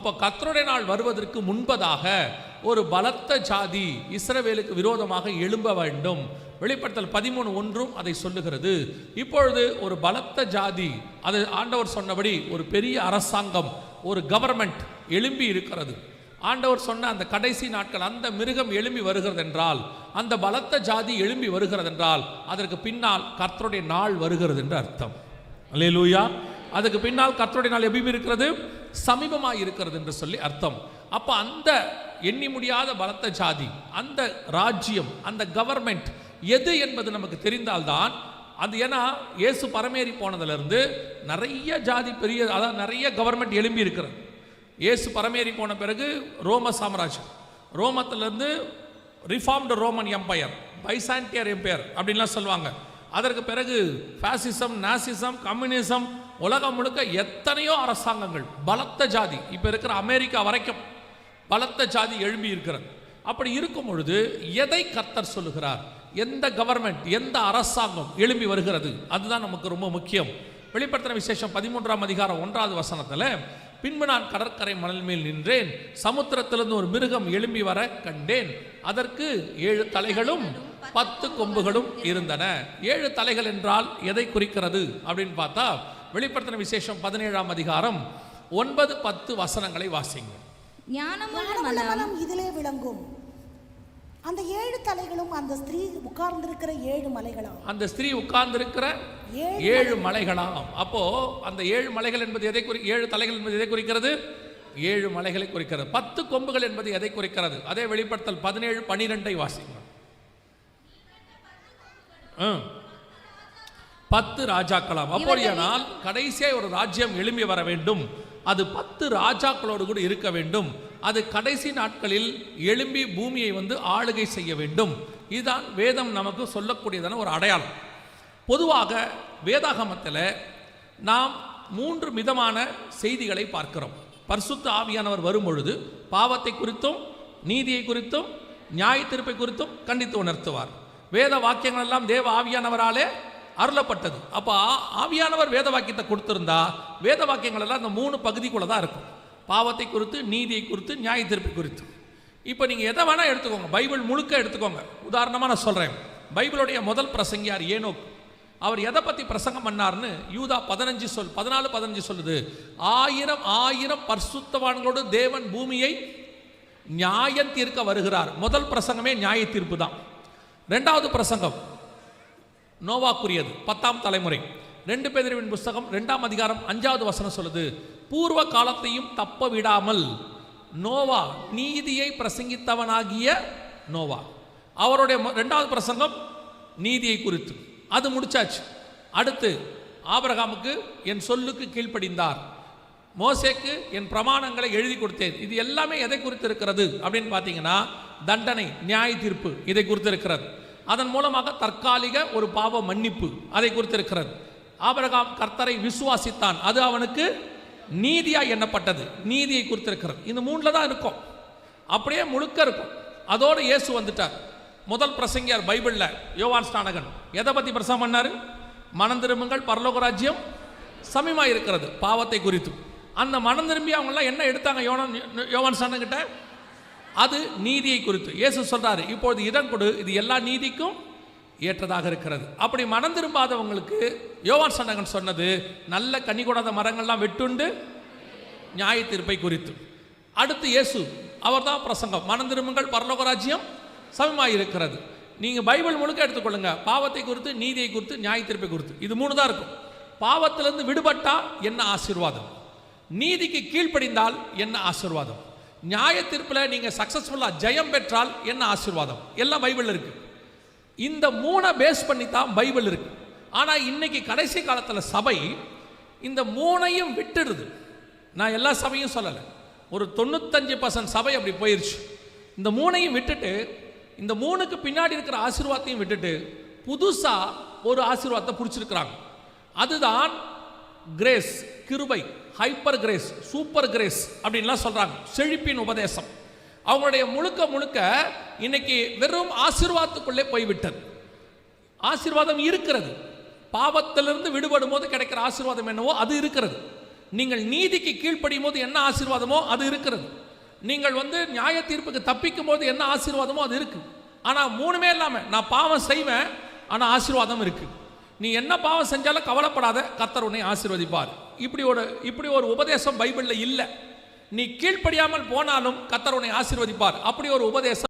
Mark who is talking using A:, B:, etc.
A: அப்போ கர்த்தருடைய நாள் வருவதற்கு முன்பதாக ஒரு பலத்த ஜாதி இஸ்ரவேலுக்கு விரோதமாக எழும்ப வேண்டும். வெளிப்படுத்தல் 13:1 அதை சொல்லுகிறது. இப்பொழுது ஒரு பலத்த ஜாதி, அது ஆண்டவர் சொன்னபடி ஒரு பெரிய அரசாங்கம், ஒரு கவர்மெண்ட் எழும்பி இருக்கிறது. ஆண்டவர் சொன்ன அந்த கடைசி நாட்கள் அந்த மிருகம் எழும்பி வருகிறது என்றால், அந்த பலத்த ஜாதி எழும்பி வருகிறது என்றால், அதற்கு பின்னால் கர்த்தருடைய நாள் வருகிறது என்று அர்த்தம். அல்லேலூயா. அதுக்கு பின்னால் கர்த்தருடைய நாள் எப்படி இருக்கிறது? சமீபமாக இருக்கிறது என்று சொல்லி அர்த்தம். அப்போ அந்த எண்ணி முடியாத பலத்த ஜாதி, அந்த ராஜ்யம், அந்த கவர்மெண்ட் எது என்பது நமக்கு தெரிந்தால்தான் அது. ஏன்னா இயேசு பரமேறி போனதிலிருந்து நிறைய ஜாதி பெரிய, அதாவது நிறைய கவர்மெண்ட் எழும்பி இருக்கிறது. இயேசு பரமேறி போன பிறகு ரோம சாம்ராஜ்யம், ரோமத்திலிருந்து ரிஃபார்ம்டு ரோமன் எம்பையர், பைசாண்டியர் எம்பையர் அப்படின்லாம் சொல்லுவாங்க. அதற்கு பிறகு ஃபாசிசம், நாசிசம், கம்யூனிசம், உலகம் முழுக்க எத்தனையோ அரசாங்கங்கள், பலத்த ஜாதி, இப்போ இருக்கிற அமெரிக்கா வரைக்கும் பலத்த ஜாதி எழும்பி இருக்கிறது. அப்படி இருக்கும் பொழுது எதை கர்த்தர் சொல்லுகிறார், எந்த கவர்மெண்ட், எந்த அரசாங்கம் எழும்பி வருகிறது, அதுதான் நமக்கு ரொம்ப முக்கியம். வெளிப்படுத்தின விசேஷம் 13ஆம் அதிகாரம் 1வது வசனத்தில், பின்பு நான் கடற்கரை மணல் மேல் நின்றேன், சமுத்திரத்திலிருந்து ஒரு மிருகம் எழும்பி வர கண்டேன், அதற்கு 7 தலைகளும் 10 கொம்புகளும் இருந்தன. 7 தலைகள் என்றால் எதை குறிக்கிறது அப்படின்னு பார்த்தா, வெளிப்படுத்தின விசேஷம் 17ஆம் அதிகாரம் 9-10 வசனங்களை வாசிங்க.
B: ஞானமுள்ள மனம் இதிலே விளங்கும். அந்த 7 தலைகளும் அந்த ஸ்திரீ உட்கார்ந்திருக்கிற 7 மலைகளாம். அந்த ஸ்திரீ உட்கார்ந்திருக்கிற 7 மலைகளாம். அப்போ அந்த 7 மலைகள் என்பது எதை 7 தலைகள் என்பது எதை குறிக்கிறது? 7 மலைகளை குறிக்கிறது. 10 கொம்புகள் என்பது எதை குறிக்கிறது? அதே வெளிப்படுத்தல் 17-12 வாசிங்க. 10 ராஜாக்களாம். அப்படியானால் கடைசியாக ஒரு ராஜ்யம் எழும்பி வர வேண்டும். அது 10 ராஜாக்களோடு கூட இருக்க வேண்டும். அது கடைசி நாட்களில் எழும்பி பூமியை ஆளுகை செய்ய வேண்டும். இதுதான் வேதம் நமக்கு சொல்லக்கூடியதான ஒரு அடையாளம். பொதுவாக வேதாகமத்தில் நாம் 3 விதமான செய்திகளை பார்க்கிறோம். பரிசுத்த ஆவியானவர் வரும்பொழுது பாவத்தை குறித்தும், நீதியை குறித்தும், நியாய தீர்ப்பை குறித்தும் கண்டித்து உணர்த்துவார். வேத வாக்கியங்கள் எல்லாம் தேவ ஆவியானவராலே அருளப்பட்டது. அப்போ ஆவியானவர் வேத வாக்கியத்தை கொடுத்திருந்தா வேத வாக்கியங்கள் எல்லாம் இந்த 3 பகுதிக்குள்ள தான் இருக்கும். பாவத்தை குறித்து, நீதியை குறித்து, நியாய தீர்ப்பை குறித்து. இப்போ நீங்கள் எதை வேணால் எடுத்துக்கோங்க, பைபிள் முழுக்க எடுத்துக்கோங்க. உதாரணமாக நான் சொல்கிறேன், பைபிளுடைய முதல் பிரசங்கியார் ஏனோக். அவர் எதை பற்றி பிரசங்கம் பண்ணார்னு யூதா 14-15 சொல்லுது. 1000 பரிசுத்தவான்களோடு தேவன் பூமியை நியாயம் தீர்க்க வருகிறார். முதல் பிரசங்கமே நியாய தீர்ப்பு தான். 2வது பிரசங்கம் நோவாக்குரியது, 10ஆம் தலைமுறை. 2 பேதுருவின் புஸ்தகம் 2ஆம் அதிகாரம் 5வது வசனம் சொல்லுது, பூர்வ காலத்தையும் தப்ப விடாமல் நோவா, நீதியை பிரசங்கித்தவனாகிய நோவா. அவருடைய 2வது பிரசங்கம் நீதியை குறித்து, அது முடிச்சாச்சு. அடுத்து ஆபிரகாமுக்கு என் சொல்லுக்கு கீழ்ப்படிந்தார், மோசேக்கு என் பிரமாணங்களை எழுதி கொடுத்தேன். இது எல்லாமே எதை குறித்து இருக்கிறது அப்படின்னு பார்த்தீங்கன்னா, தண்டனை, நியாய தீர்ப்பு இதை குறித்து இருக்கிறது. அதன் மூலமாக தற்காலிக ஒரு பாவ மன்னிப்பு அதை குறித்து இருக்கிறது. ஆபிரகாம் கர்த்தரை விசுவாசித்தான், அது அவனுக்கு நீதியாய் எண்ணப்பட்டது, நீதியை குறித்து இருக்கிறது. இந்த 3ல தான் இருக்கும், அப்படியே முழுக்க இருக்கும். அதோடு இயேசு வந்துட்டார். முதல் பிரசங்கியார் பைபிளில் யோவான் ஸ்நானகன் எதை பற்றி பிரசங்கம் பண்ணார்? மனம் திரும்புங்கள், பரலோக ராஜ்யம் சமீபமாக இருக்கிறது, பாவத்தை குறித்து. அந்த மனம் திரும்பி அவங்களாம் என்ன எடுத்தாங்க யோவான் ஸ்நானகிட்ட? அது நீதியை குறித்து. இயேசு சொல்றாரு, இப்பொழுது இடம் கொடு, இது எல்லா நீதிக்கும் ஏற்றதாக இருக்கிறது. அப்படி மனம் திரும்பாதவங்களுக்கு யோவான் ஸ்நானகன் சொன்னது, நல்ல கனி கொடாத மரங்கள்லாம் வெட்டுண்டு நியாய தீர்ப்பை குறித்து. அடுத்து இயேசு, அவர் தான் பிரசங்கம், மனம் திரும்புங்கள், பரலோக ராஜ்யம் சமமாக இருக்கிறது. நீங்கள் பைபிள் முழுக்க எடுத்துக்கொள்ளுங்க, பாவத்தை குறித்து, நீதியை குறித்து, நியாய தீர்ப்பை குறித்து. இது 3 தான் இருக்கும். பாவத்திலிருந்து விடுபட்டா என்ன ஆசீர்வாதம், நீதிக்கு கீழ்ப்படிந்தால் என்ன ஆசீர்வாதம், நியாய தீர்ப்பில் நீங்கள் சக்சஸ்ஃபுல்லாக ஜெயம் பெற்றால் என்ன ஆசீர்வாதம், எல்லாம் பைபிள் இருக்கு. இந்த 3 பேஸ் பண்ணி தான் பைபிள் இருக்கு. ஆனால் இன்னைக்கு கடைசி காலத்தில் சபை இந்த 3ஐயும் விட்டுடுது. நான் எல்லா சபையும் சொல்லலை, ஒரு 95% சபை அப்படி போயிடுச்சு. இந்த 3ஐயும் விட்டுட்டு, இந்த 3க்கு பின்னாடி இருக்கிற ஆசீர்வாதத்தையும் விட்டுட்டு புதுசாக ஒரு ஆசீர்வாதத்தை பிடிச்சிருக்கிறாங்க. அதுதான் கிரேஸ், கிருபை, ஹைப்பர் கிரேஸ், சூப்பர் கிரேஸ் அப்படின்லாம் சொல்றாங்க. செழிப்பின் உபதேசம். அவங்களுடைய முழுக்க இன்னைக்கு வெறும் ஆசீர்வாதத்துக்குள்ளே போய்விட்டது. ஆசீர்வாதம் இருக்கிறது, பாவத்திலிருந்து விடுபடும் போது கிடைக்கிற ஆசீர்வாதம் என்னவோ அது இருக்கிறது.
A: நீங்கள் நீதிக்கு கீழ்ப்படியும் போது என்ன ஆசீர்வாதமோ அது இருக்கிறது. நீங்கள் நியாய தீர்ப்புக்கு தப்பிக்கும் போது என்ன ஆசீர்வாதமோ அது இருக்கு. ஆனா மூணுமே இல்லாம நான் பாவம் செய்வேன், ஆனா ஆசீர்வாதம் இருக்கு. நீ என்ன பாவம் செஞ்சாலும் கவலைப்படாத, கர்த்தர் உன்னை ஆசீர்வதிப்பார். இப்படி ஒரு உபதேசம் பைபிள்ல இல்லை. நீ கீழ்ப்படியாமல் போனாலும் கர்த்தர் உன்னை ஆசீர்வதிப்பார். அப்படி ஒரு உபதேசம்